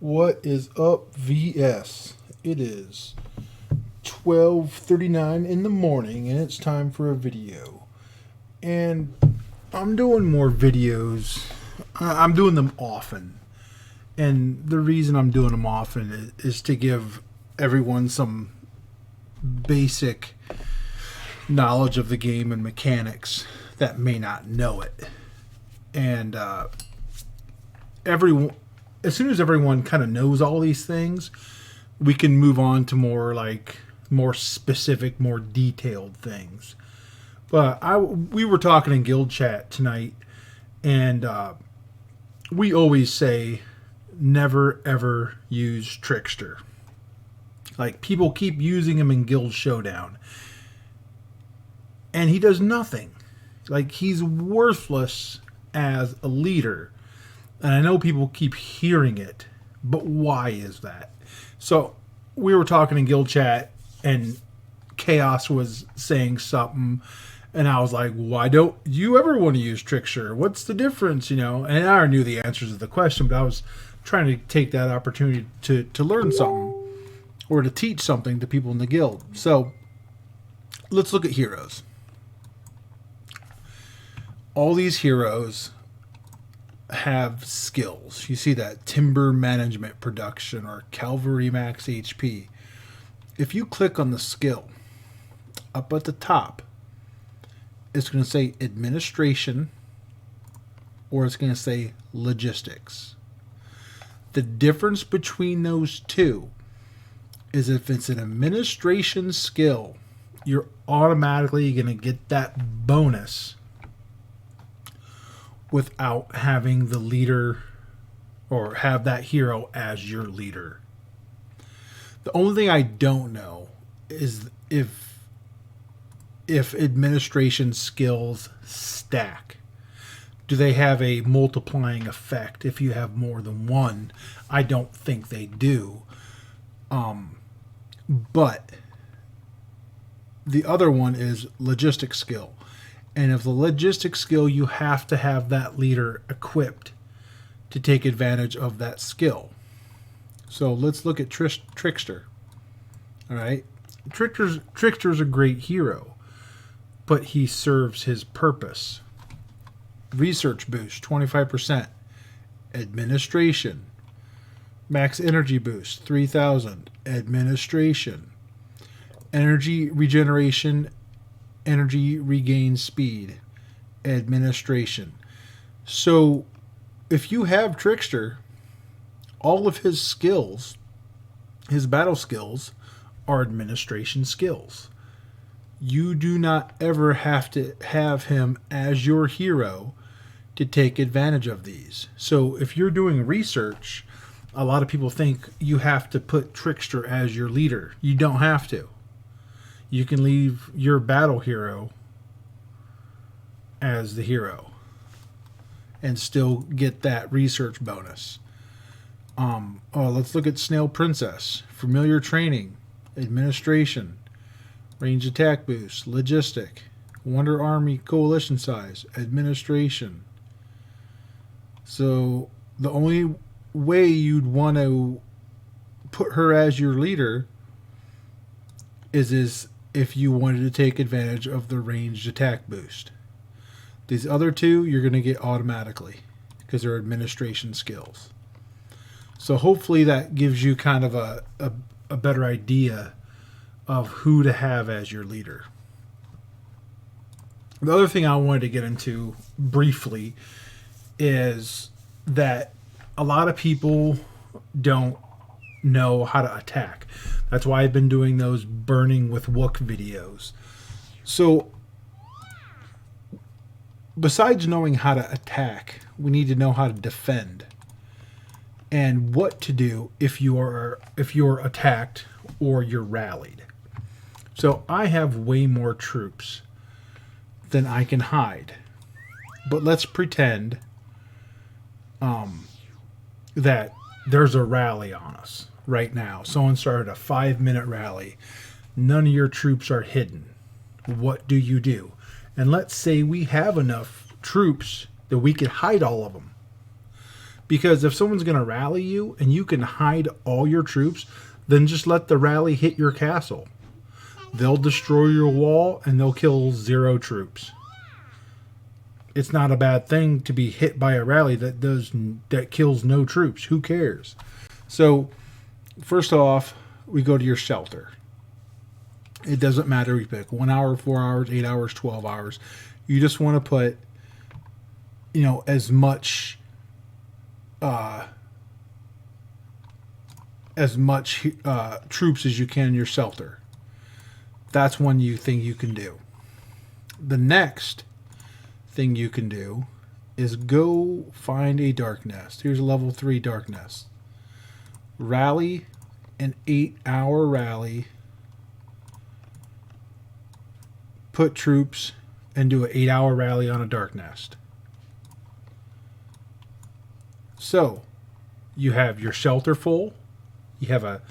What is up, VS? It is 12:39 in the morning and it's time for a video. And I'm doing more videos. I'm doing them often. And the reason I'm doing them often is to give everyone some basic knowledge of the game and mechanics that may not know it. And everyone, as soon as everyone kind of knows all these things, we can move on to more specific, more detailed things. But we were talking in guild chat tonight, and we always say never ever use trickster. Like, people keep using him in Guild Showdown, and he does nothing. Like, he's worthless as a leader. And I know people keep hearing it, but why is that? So we were talking in guild chat, and Chaos was saying something, and I was like, why don't you ever want to use trickster? What's the difference, And I already knew the answers to the question, but I was trying to take that opportunity to learn something or to teach something to people in the guild. So let's look at heroes. All these heroes have skills. You see that timber management production or cavalry max HP. If you click on the skill up at the top, it's going to say administration or it's going to say logistics. The difference between those two is if it's an administration skill, you're automatically going to get that bonus without having the leader or have that hero as your leader. The only thing I don't know is if administration skills stack. Do they have a multiplying effect if you have more than one? I don't think they do. But the other one is logistic skill. And if the logistic skill, you have to have that leader equipped to take advantage of that skill. So let's look at Trickster. All right. Trickster's a great hero, but he serves his purpose. Research boost, 25%. Administration. Max energy boost, 3,000. Administration. Energy regeneration, energy regain speed, administration. So if you have Trickster, all of his skills, his battle skills, are administration skills. You do not ever have to have him as your hero to take advantage of these. So if you're doing research, a lot of people think you have to put Trickster as your leader. You don't have to. You can leave your battle hero as the hero and still get that research bonus. Let's look at Snail Princess. Familiar training, administration, range attack boost, logistic, Wonder Army coalition size, administration. So the only way you'd want to put her as your leader is if you wanted to take advantage of the ranged attack boost. These other two you're going to get automatically because they're administration skills. So hopefully that gives you kind of a better idea of who to have as your leader. The other thing I wanted to get into briefly is that a lot of people don't know how to attack. That's why I've been doing those burning with Wook videos. So besides knowing how to attack, we need to know how to defend and what to do if you're attacked or you're rallied. So I have way more troops than I can hide. But let's pretend that there's a rally on us right now. Someone started a 5-minute rally. None of your troops are hidden. What do? And let's say we have enough troops that we could hide all of them. Because if someone's going to rally you and you can hide all your troops, then just let the rally hit your castle. They'll destroy your wall and they'll kill 0 troops. It's not a bad thing to be hit by a rally that kills no troops. Who cares? So, first off, we go to your shelter. It doesn't matter. We pick 1 hour, 4 hours, 8 hours, 12 hours. You just want to put, as much troops as you can in your shelter. That's one thing you can do. The next thing you can do is go find a dark nest. Here's a level 3 dark nest. Rally an 8-hour rally. Put troops and do an 8-hour rally on a dark nest. So, you have your shelter full. You have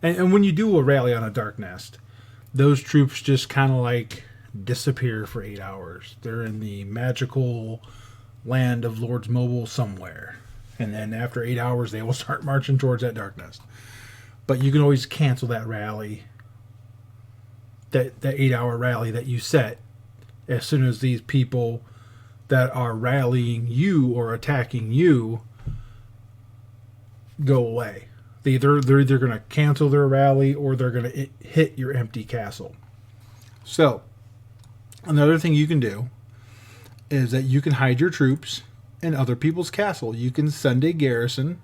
and when you do a rally on a dark nest, those troops just kind of like disappear for 8 hours. They're in the magical land of Lord's Mobile somewhere. And then after 8 hours, they will start marching towards that dark nest. But you can always cancel that rally, that 8-hour rally that you set, as soon as these people that are rallying you or attacking you go away. They're either going to cancel their rally or they're going to hit your empty castle. So, another thing you can do is that you can hide your troops in other people's castle. You can send a garrison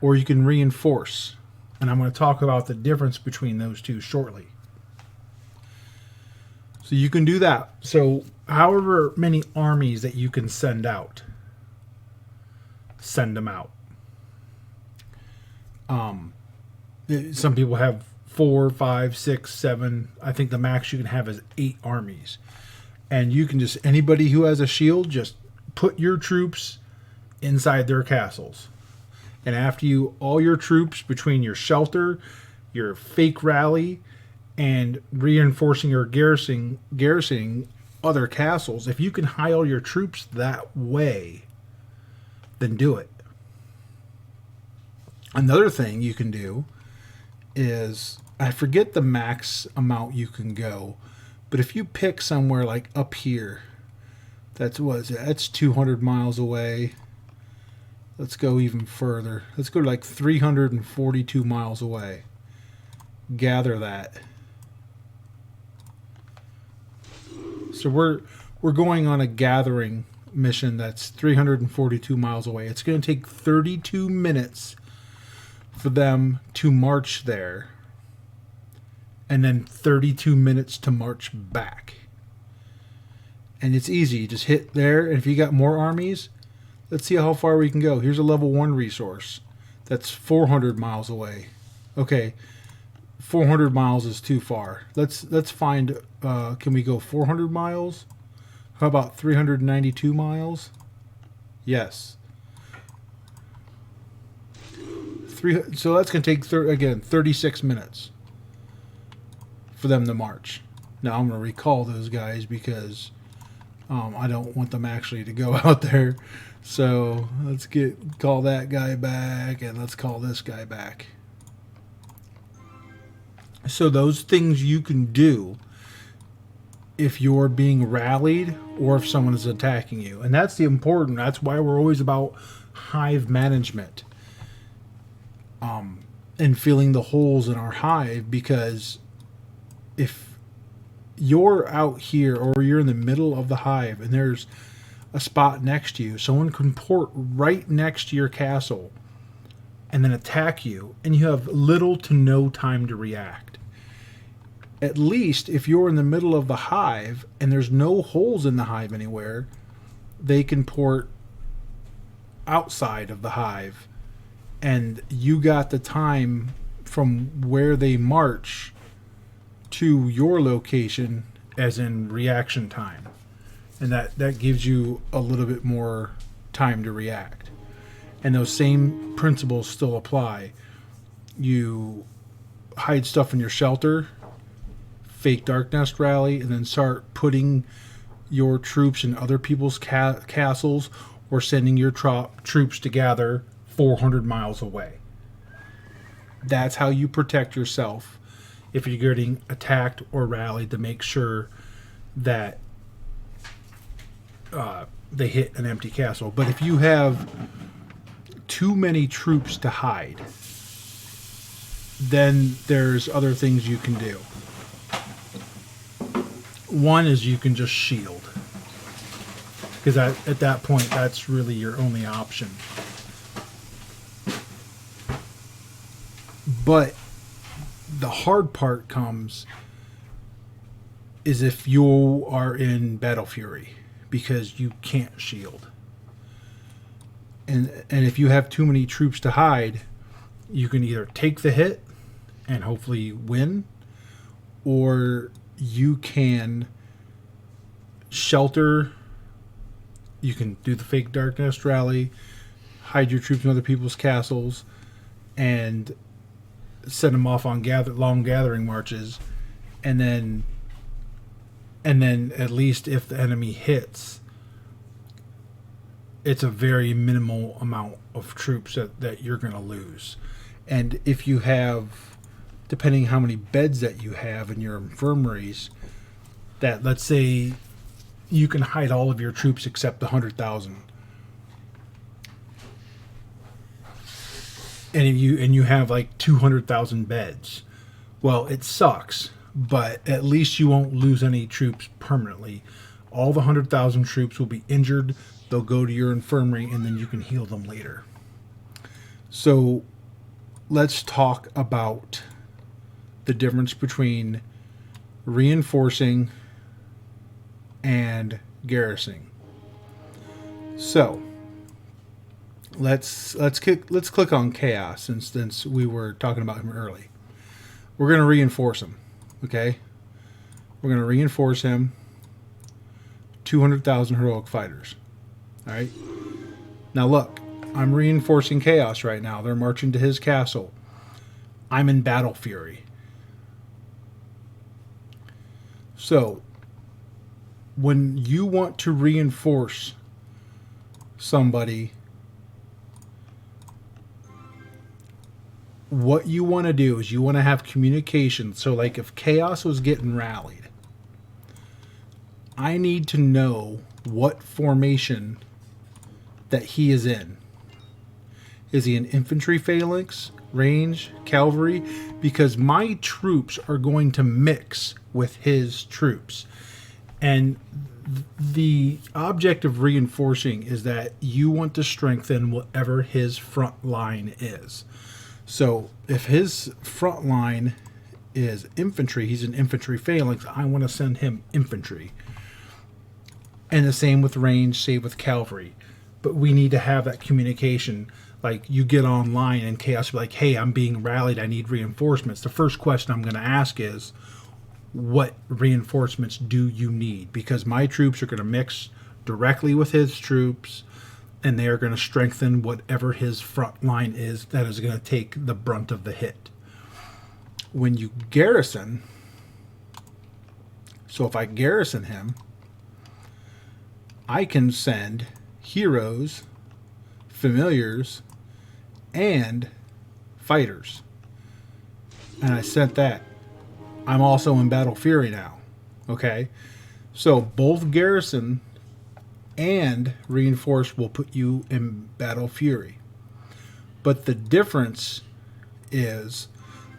or you can reinforce. And I'm going to talk about the difference between those two shortly. So you can do that. So however many armies that you can send out, send them out. Some people have 4, 5, 6, 7. I think the max you can have is 8 armies. And you can just, anybody who has a shield, just put your troops inside their castles. And after all your troops between your shelter, your fake rally, and reinforcing or garrisoning other castles, if you can hide all your troops that way, then do it. Another thing you can do is, I forget the max amount you can go, but if you pick somewhere like up here, that's 200 miles away. Let's go even further. Let's go to like 342 miles away. Gather that. So we're going on a gathering mission that's 342 miles away. It's going to take 32 minutes for them to march there, and then 32 minutes to march back. And it's easy. Just hit there, and if you got more armies, let's see how far we can go. Here's a level 1 resource. That's 400 miles away. Okay, 400 miles is too far. Let's find, can we go 400 miles? How about 392 miles? Yes. So that's going to take, again, 36 minutes for them to march. Now I'm going to recall those guys because I don't want them actually to go out there. So let's call that guy back, and let's call this guy back. So those things you can do if you're being rallied or if someone is attacking you. And that's that's why we're always about hive management. And filling the holes in our hive, because if you're out here or you're in the middle of the hive and there's a spot next to you, someone can port right next to your castle and then attack you, and you have little to no time to react. At least if you're in the middle of the hive and there's no holes in the hive anywhere, they can port outside of the hive, and you got the time from where they march to your location as in reaction time. And that gives you a little bit more time to react. And those same principles still apply. You hide stuff in your shelter, fake dark nest rally, and then start putting your troops in other people's castles, or sending your troops to gather 400 miles away. That's how you protect yourself if you're getting attacked or rallied, to make sure that they hit an empty castle. But if you have too many troops to hide, then there's other things you can do. One is you can just shield, because at that point, that's really your only option. But the hard part comes is if you are in Battle Fury, because you can't shield. And if you have too many troops to hide, you can either take the hit and hopefully win, or you can shelter. You can do the fake Dark Nest rally, hide your troops in other people's castles, and send them off on long gathering marches, and then at least if the enemy hits, it's a very minimal amount of troops that you're going to lose. And if you have, depending how many beds that you have in your infirmaries, that, let's say you can hide all of your troops except the 100,000, and you have like 200,000 beds, well, it sucks, but at least you won't lose any troops permanently. All the 100,000 troops will be injured. They'll go to your infirmary, and then you can heal them later. So let's talk about the difference between reinforcing and garrisoning. So let's click on Chaos, since we were talking about him early. We're going to reinforce him. Okay, we're going to reinforce him. 200,000 heroic fighters. All right. Now look, I'm reinforcing Chaos right now. They're marching to his castle. I'm in Battle Fury. So when you want to reinforce somebody, what you want to do is you want to have communication. So like if Chaos was getting rallied, I need to know what formation that he is in. Is he an infantry phalanx, range, cavalry? Because my troops are going to mix with his troops. And the object of reinforcing is that you want to strengthen whatever his front line is. So if his front line is infantry, he's an infantry phalanx, I want to send him infantry. And the same with range, same with cavalry. But we need to have that communication. Like you get online and Chaos will be like, hey, I'm being rallied, I need reinforcements. The first question I'm going to ask is, what reinforcements do you need? Because my troops are going to mix directly with his troops, and they are going to strengthen whatever his front line is that is going to take the brunt of the hit. When you garrison, so if I garrison him, I can send heroes, familiars, and fighters. And I sent that. I'm also in Battle Fury now. Okay? So both garrison and reinforce will put you in Battle Fury. But the difference is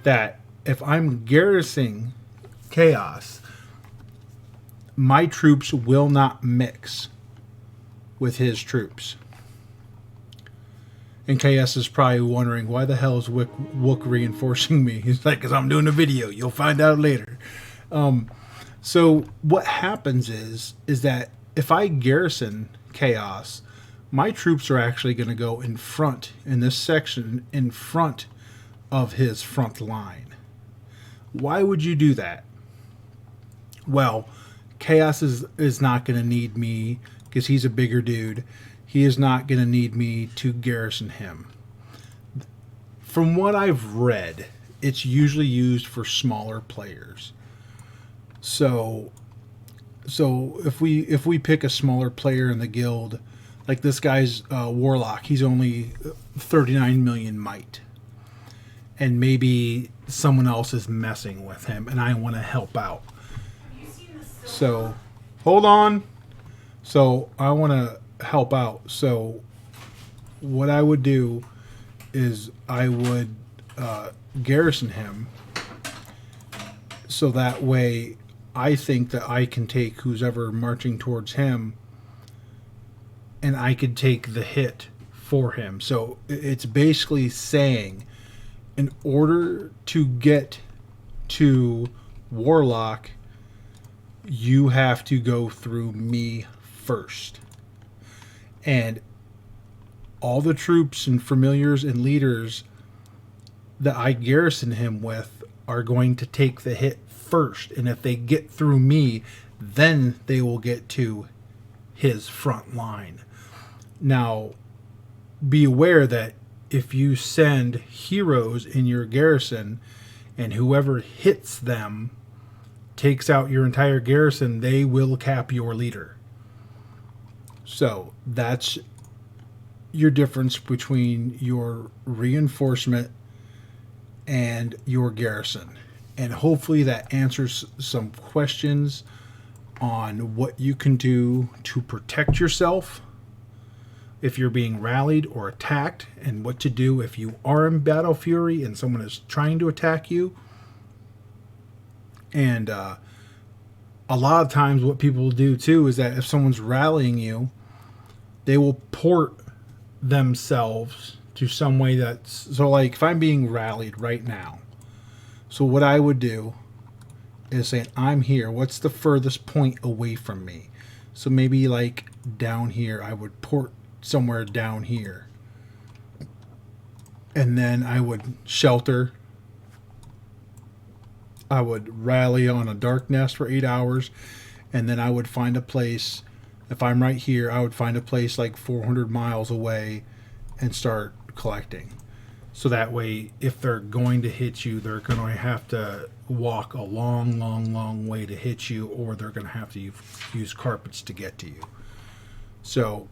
that if I'm garrisoning Chaos, my troops will not mix with his troops. And Chaos is probably wondering, why the hell is Wook reinforcing me? He's like, because I'm doing a video. You'll find out later. So what happens is that if I garrison Chaos, my troops are actually going to go in front, in this section, in front of his front line. Why would you do that? Well, Chaos is not going to need me, because he's a bigger dude. He is not going to need me to garrison him. From what I've read, it's usually used for smaller players. So if we pick a smaller player in the guild, Like this guy's warlock, he's only 39 million might, and maybe someone else is messing with him, and I want to help out. So, hold on. So I want to help out. So what I would do is I would garrison him, so that way I think that I can take who's ever marching towards him, and I could take the hit for him. So it's basically saying, in order to get to Warlock, you have to go through me first. And all the troops and familiars and leaders that I garrison him with are going to take the hit first. And if they get through me, then they will get to his front line. Now, be aware that if you send heroes in your garrison and whoever hits them takes out your entire garrison, they will cap your leader. So that's your difference between your reinforcement and your garrison. And hopefully that answers some questions on what you can do to protect yourself if you're being rallied or attacked, and what to do if you are in battle fury and someone is trying to attack you. And a lot of times what people do too is that if someone's rallying you, they will port themselves to some way that's, so like if I'm being rallied right now, so what I would do is say, I'm here, what's the furthest point away from me? So maybe like down here, I would port somewhere down here, and then I would shelter. I would rally on a dark nest for 8 hours, and then I would find a place. If I'm right here, I would find a place like 400 miles away and start collecting. So that way, if they're going to hit you, they're going to have to walk a long, long, long way to hit you, or they're going to have to use carpets to get to you. So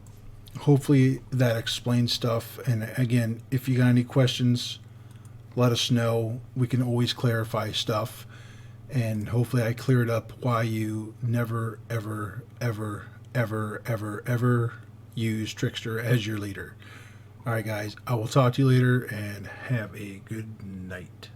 hopefully that explains stuff. And again, if you got any questions, let us know. We can always clarify stuff. And hopefully I cleared up why you never, ever, ever, ever, ever, ever use Trickster as your leader. All right, guys, I will talk to you later, and have a good night.